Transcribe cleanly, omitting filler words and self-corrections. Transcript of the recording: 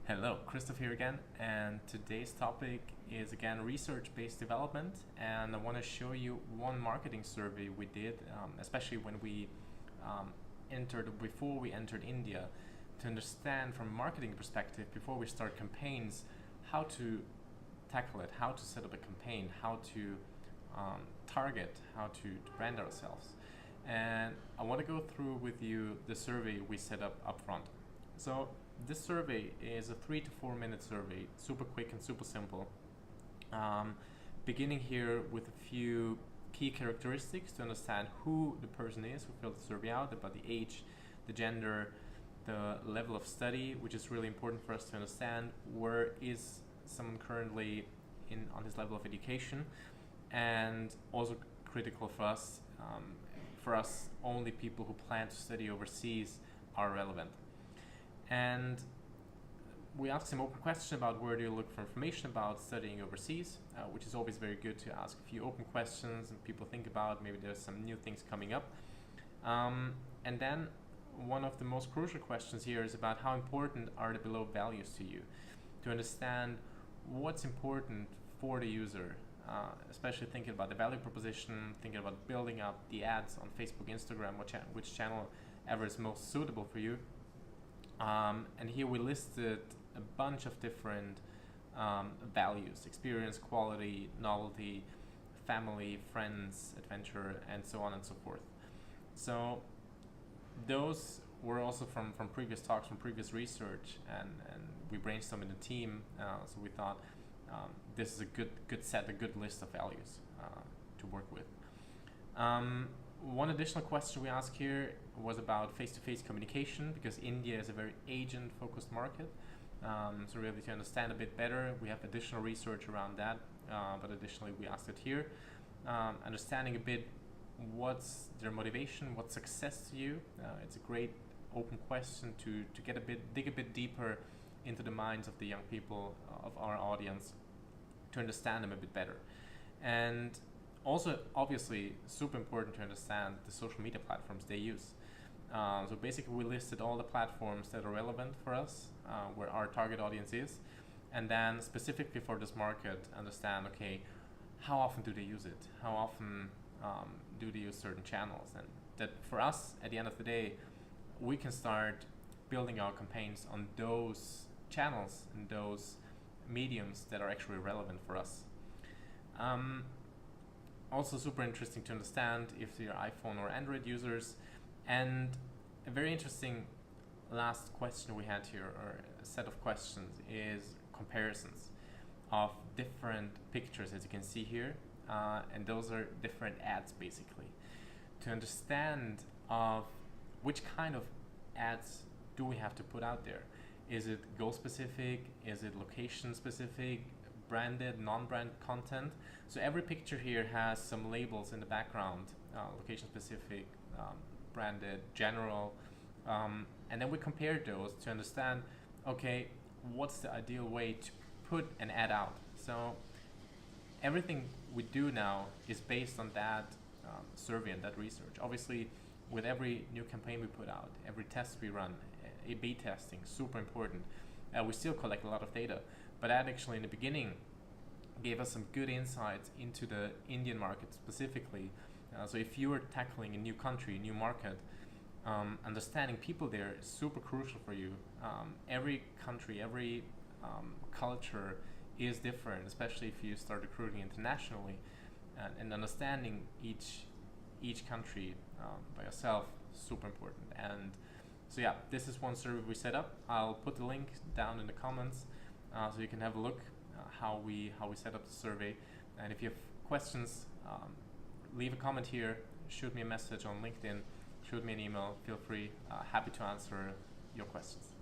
Hello, Christoph here again, and today's topic is again research-based development, and I want to show you one marketing survey we did, especially when we before we entered India, to understand from a marketing perspective, before we start campaigns, how to tackle it, how to set up a campaign, how to target, how to brand ourselves. And I want to go through with you the survey we set up front. So this survey is a 3 to 4 minute survey, super quick and super simple. Beginning here with a few key characteristics to understand who the person is who filled the survey out, about the age, the gender, the level of study, which is really important for us to understand where is someone currently on his level of education, and also critical for us, only people who plan to study overseas are relevant. And we asked some open questions about where do you look for information about studying overseas, which is always very good to ask a few open questions and people think about maybe there's some new things coming up. And then one of the most crucial questions here is about how important are the below values to you, to understand what's important for the user, especially thinking about the value proposition, thinking about building up the ads on Facebook, Instagram, which channel ever is most suitable for you. And here we listed a bunch of different values: experience, quality, novelty, family, friends, adventure, and so on and so forth. So those were also from previous talks, from previous research, and we brainstormed in the team. So we thought this is a good set, a good list of values to work with. One additional question we asked here was about face-to-face communication, because India is a very agent-focused market. So really to understand a bit better, we have additional research around that, but additionally we asked it here. Understanding a bit what's their motivation, what's success to you. It's a great open question to dig a bit deeper into the minds of the young people of our audience, to understand them a bit better. And also, obviously, super important to understand the social media platforms they use. So basically, we listed all the platforms that are relevant for us, where our target audience is, and then specifically for this market, understand, okay, how often do they use it? How often do they use certain channels? And that for us, at the end of the day, we can start building our campaigns on those channels and those mediums that are actually relevant for us. Also super interesting to understand if they're iPhone or Android users. And a very interesting last question we had here, or a set of questions, is comparisons of different pictures, as you can see here, and those are different ads basically, to understand of which kind of ads do we have to put out there. Is it goal specific? Is it location specific? Branded, non-branded content? So every picture here has some labels in the background, location specific, branded, general, and then we compare those to understand, okay, what's the ideal way to put an ad out? So everything we do now is based on that survey and that research. Obviously, with every new campaign we put out, every test we run, A/B testing, super important. We still collect a lot of data, but that actually in the beginning gave us some good insights into the Indian market specifically. So if you are tackling a new country, a new market, understanding people there is super crucial for you. Every country, every culture is different, especially if you start recruiting internationally, and understanding each country by yourself, super important. And so yeah, this is one survey we set up. I'll put the link down in the comments so you can have a look how we set up the survey. And if you have questions, leave a comment here, shoot me a message on LinkedIn, shoot me an email, feel free. Happy to answer your questions.